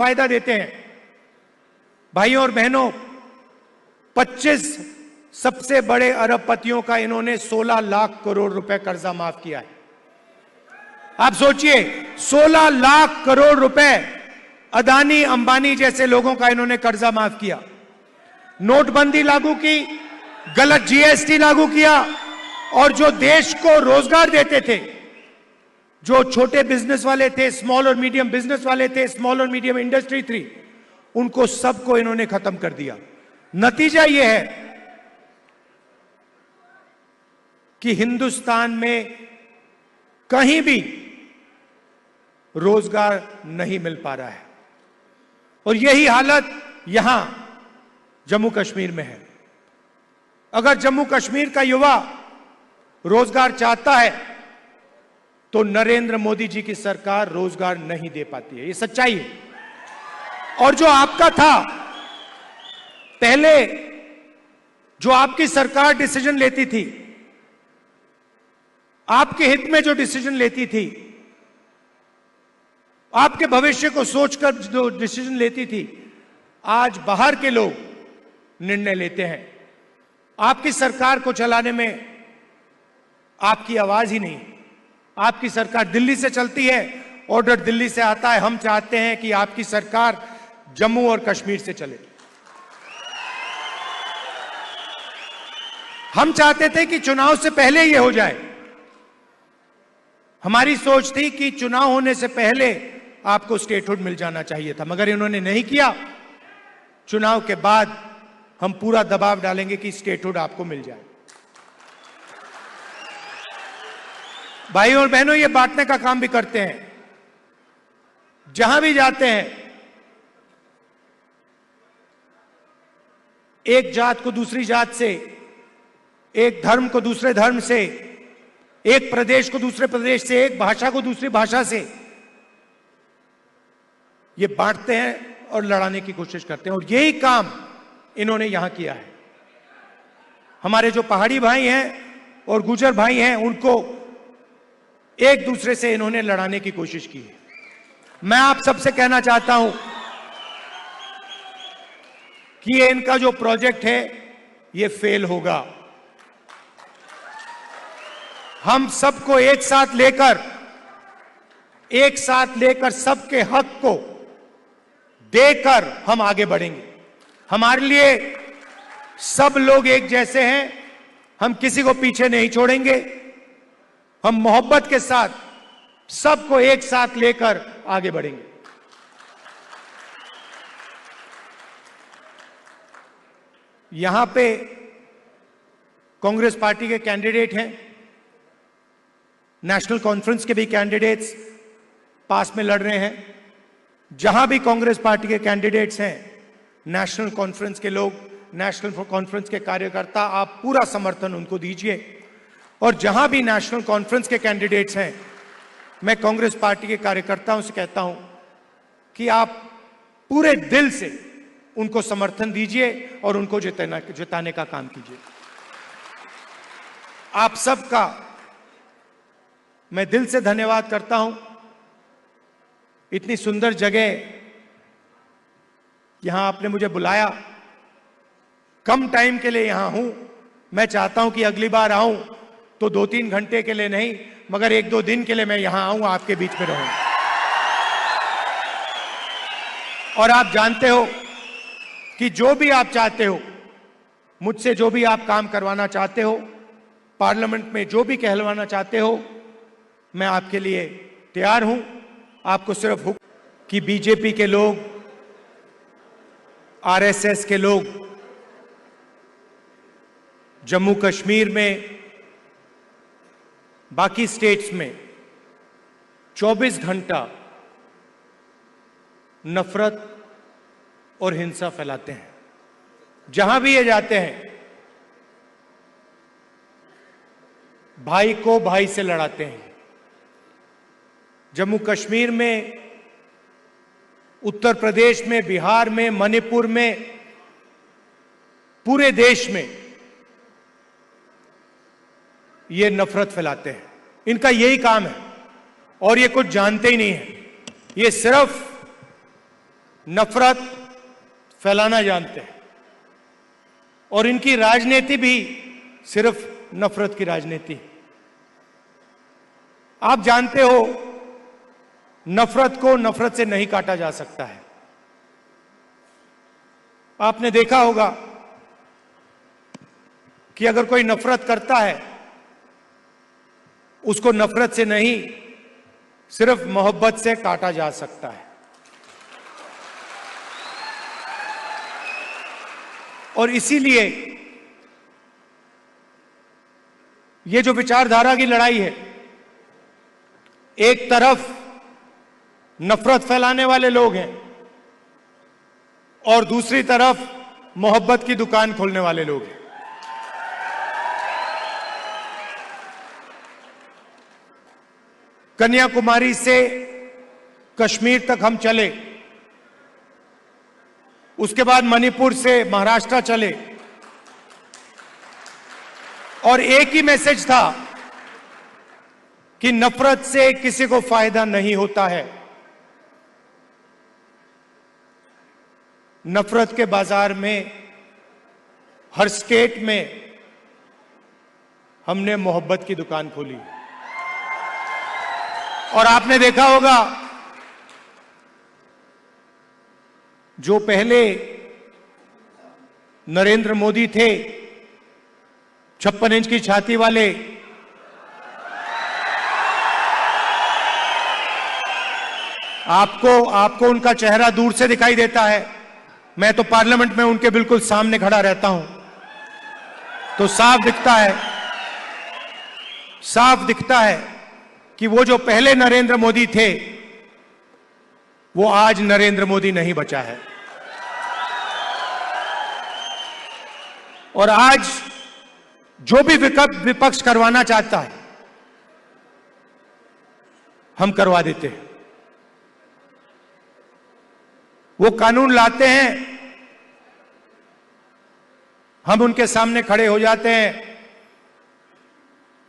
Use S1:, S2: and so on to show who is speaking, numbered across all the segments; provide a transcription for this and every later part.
S1: फायदा देते हैं। भाइयों और बहनों, 25 सबसे बड़े अरबपतियों का इन्होंने 16 लाख करोड़ रुपए कर्जा माफ किया है। आप सोचिए, 16 लाख करोड़ रुपए अदानी अंबानी जैसे लोगों का इन्होंने कर्जा माफ किया। नोटबंदी लागू की, गलत जीएसटी लागू किया, और जो देश को रोजगार देते थे, जो छोटे बिजनेस वाले थे, स्मॉल और मीडियम बिजनेस वाले थे, स्मॉल और मीडियम इंडस्ट्री थी, उनको सबको इन्होंने खत्म कर दिया। नतीजा यह है कि हिंदुस्तान में कहीं भी रोजगार नहीं मिल पा रहा है, और यही हालत यहां जम्मू कश्मीर में है। अगर जम्मू कश्मीर का युवा रोजगार चाहता है तो नरेंद्र मोदी जी की सरकार रोजगार नहीं दे पाती है, ये सच्चाई है। और जो आपका था पहले, जो आपकी सरकार डिसीजन लेती थी, आपके हित में जो डिसीजन लेती थी, आपके भविष्य को सोचकर जो डिसीजन लेती थी, आज बाहर के लोग निर्णय लेते हैं। आपकी सरकार को चलाने में आपकी आवाज ही नहीं। आपकी सरकार दिल्ली से चलती है, ऑर्डर दिल्ली से आता है। हम चाहते हैं कि आपकी सरकार जम्मू और कश्मीर से चले। हम चाहते थे कि चुनाव से पहले यह हो जाए। हमारी सोच थी कि चुनाव होने से पहले आपको स्टेटहुड मिल जाना चाहिए था, मगर इन्होंने नहीं किया। चुनाव के बाद हम पूरा दबाव डालेंगे कि स्टेटहुड आपको मिल जाए। भाइयों और बहनों, ये बांटने का काम भी करते हैं। जहां भी जाते हैं, एक जात को दूसरी जात से, एक धर्म को दूसरे धर्म से, एक प्रदेश को दूसरे प्रदेश से, एक भाषा को दूसरी भाषा से, ये बांटते हैं और लड़ाने की कोशिश करते हैं। और यही काम इन्होंने यहां किया है। हमारे जो पहाड़ी भाई हैं और गुर्जर भाई हैं, उनको एक दूसरे से इन्होंने लड़ाने की कोशिश की है। मैं आप सबसे कहना चाहता हूं कि ये इनका जो प्रोजेक्ट है, ये फेल होगा। हम सबको एक साथ लेकर सबके हक को देकर हम आगे बढ़ेंगे। हमारे लिए सब लोग एक जैसे हैं, हम किसी को पीछे नहीं छोड़ेंगे। हम मोहब्बत के साथ सबको एक साथ लेकर आगे बढ़ेंगे। यहां पे कांग्रेस पार्टी के कैंडिडेट हैं, नेशनल कॉन्फ्रेंस के भी कैंडिडेट्स पास में लड़ रहे हैं। जहां भी कांग्रेस पार्टी के कैंडिडेट्स हैं, नेशनल कॉन्फ्रेंस के लोग, नेशनल कॉन्फ्रेंस के कार्यकर्ता, आप पूरा समर्थन उनको दीजिए। और जहां भी नेशनल कॉन्फ्रेंस के कैंडिडेट्स हैं, मैं कांग्रेस पार्टी के कार्यकर्ताओं से कहता हूं कि आप पूरे दिल से उनको समर्थन दीजिए और उनको जिताने का काम कीजिए। आप सबका मैं दिल से धन्यवाद करता हूं। इतनी सुंदर जगह यहां आपने मुझे बुलाया। कम टाइम के लिए यहां हूं। मैं चाहता हूं कि अगली बार आऊं तो 2-3 घंटे के लिए नहीं, मगर 1-2 दिन के लिए मैं यहां आऊं, आपके बीच में रहूं। और आप जानते हो कि जो भी आप चाहते हो, मुझसे जो भी आप काम करवाना चाहते हो, पार्लियामेंट में जो भी कहलवाना चाहते हो, मैं आपके लिए तैयार हूं। आपको सिर्फ कि बीजेपी के लोग, आरएसएस के लोग जम्मू कश्मीर में, बाकी स्टेट्स में 24 घंटा नफरत और हिंसा फैलाते हैं। जहां भी ये जाते हैं, भाई को भाई से लड़ाते हैं। जम्मू कश्मीर में, उत्तर प्रदेश में, बिहार में, मणिपुर में, पूरे देश में ये नफरत फैलाते हैं। इनका यही काम है और ये कुछ जानते ही नहीं है। ये सिर्फ नफरत फैलाना जानते हैं और इनकी राजनीति भी सिर्फ नफरत की राजनीति। आप जानते हो नफरत को नफरत से नहीं काटा जा सकता है। आपने देखा होगा कि अगर कोई नफरत करता है उसको नफरत से नहीं सिर्फ मोहब्बत से काटा जा सकता है। और इसीलिए ये जो विचारधारा की लड़ाई है, एक तरफ नफरत फैलाने वाले लोग हैं और दूसरी तरफ मोहब्बत की दुकान खोलने वाले लोग हैं। कन्याकुमारी से कश्मीर तक हम चले, उसके बाद मणिपुर से महाराष्ट्र चले और एक ही मैसेज था कि नफरत से किसी को फायदा नहीं होता है। नफरत के बाजार में हर स्टेट में हमने मोहब्बत की दुकान खोली और आपने देखा होगा जो पहले नरेंद्र मोदी थे 56 इंच की छाती वाले, आपको उनका चेहरा दूर से दिखाई देता है। मैं तो पार्लियामेंट में उनके बिल्कुल सामने खड़ा रहता हूं तो साफ दिखता है कि वो जो पहले नरेंद्र मोदी थे वो आज नरेंद्र मोदी नहीं बचा है। और आज जो भी विपक्ष करवाना चाहता है हम करवा देते हैं। वो कानून लाते हैं, हम उनके सामने खड़े हो जाते हैं,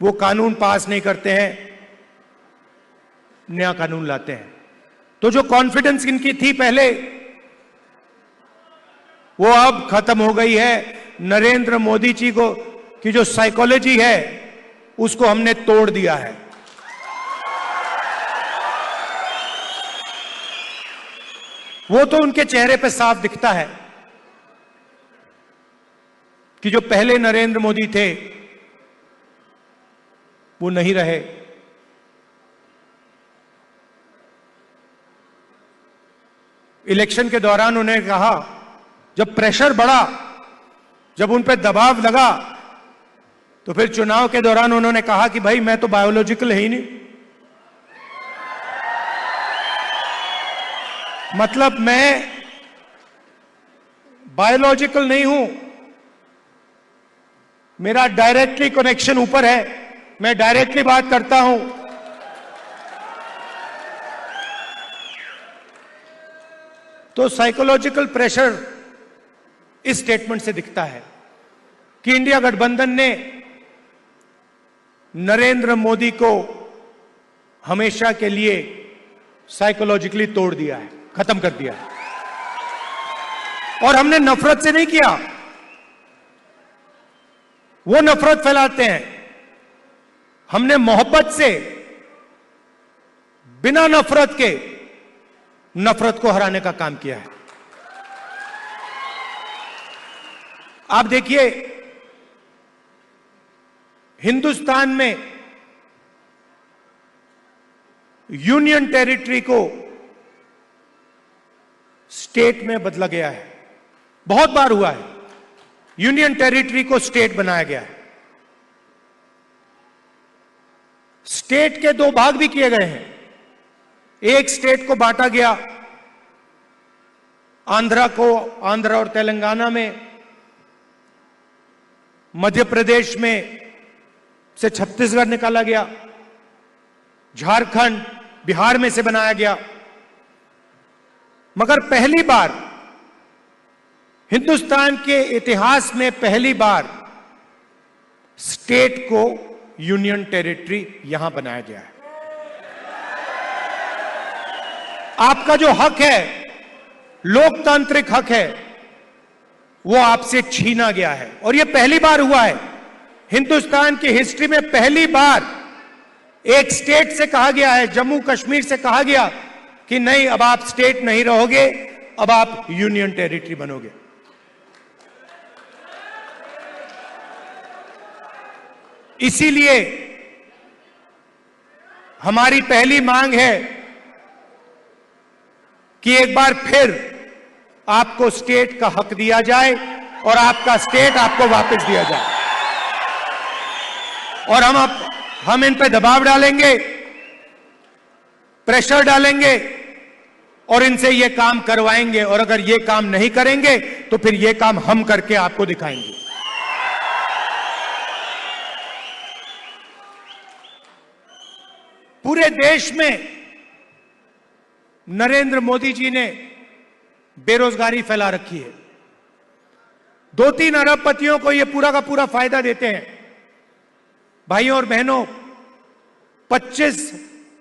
S1: वो कानून पास नहीं करते हैं, नया कानून लाते हैं। तो जो कॉन्फिडेंस इनकी थी पहले वो अब खत्म हो गई है। नरेंद्र मोदी जी को की जो साइकोलॉजी है उसको हमने तोड़ दिया है। वो तो उनके चेहरे पे साफ दिखता है कि जो पहले नरेंद्र मोदी थे वो नहीं रहे। इलेक्शन के दौरान उन्हें कहा, जब प्रेशर बढ़ा, जब उन पर दबाव लगा, तो फिर चुनाव के दौरान उन्होंने कहा कि भाई मैं तो बायोलॉजिकल है ही नहीं, मतलब मैं बायोलॉजिकल नहीं हूं, मेरा डायरेक्टली कनेक्शन ऊपर है, मैं डायरेक्टली बात करता हूं। तो साइकोलॉजिकल प्रेशर इस स्टेटमेंट से दिखता है कि इंडिया गठबंधन ने नरेंद्र मोदी को हमेशा के लिए साइकोलॉजिकली तोड़ दिया है, खत्म कर दिया है। और हमने नफरत से नहीं किया, वो नफरत फैलाते हैं, हमने मोहब्बत से, बिना नफरत के नफरत को हराने का काम किया है। आप देखिए हिंदुस्तान में यूनियन टेरिटरी को स्टेट में बदला गया है, बहुत बार हुआ है। यूनियन टेरिटरी को स्टेट बनाया गया है। स्टेट के दो भाग भी किए गए हैं। एक स्टेट को बांटा गया आंध्र और तेलंगाना में, मध्य प्रदेश में से छत्तीसगढ़ निकाला गया, झारखंड बिहार में से बनाया गया। मगर पहली बार हिंदुस्तान के इतिहास में पहली बार स्टेट को यूनियन टेरिटरी यहां बनाया गया है। आपका जो हक है लोकतांत्रिक हक है वो आपसे छीना गया है। और यह पहली बार हुआ है हिंदुस्तान की हिस्ट्री में, पहली बार एक स्टेट से कहा गया है, जम्मू कश्मीर से कहा गया कि नहीं, अब आप स्टेट नहीं रहोगे, अब आप यूनियन टेरिटरी बनोगे। इसीलिए हमारी पहली मांग है कि एक बार फिर आपको स्टेट का हक दिया जाए और आपका स्टेट आपको वापस दिया जाए। और हम इन पे दबाव डालेंगे, प्रेशर डालेंगे और इनसे ये काम करवाएंगे। और अगर ये काम नहीं करेंगे तो फिर ये काम हम करके आपको दिखाएंगे। पूरे देश में नरेंद्र मोदी जी ने बेरोजगारी फैला रखी है। 2-3 अरबपतियों को यह पूरा का पूरा फायदा देते हैं। भाइयों और बहनों, 25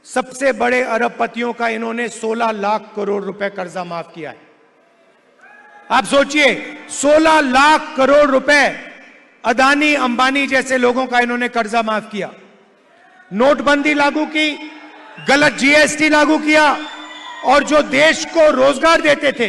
S1: सबसे बड़े अरबपतियों का इन्होंने 16 लाख करोड़ रुपए कर्जा माफ किया है। आप सोचिए, 16 लाख करोड़ रुपए अदानी अंबानी जैसे लोगों का इन्होंने कर्जा माफ किया। नोटबंदी लागू की, गलत जीएसटी लागू किया और जो देश को रोजगार देते थे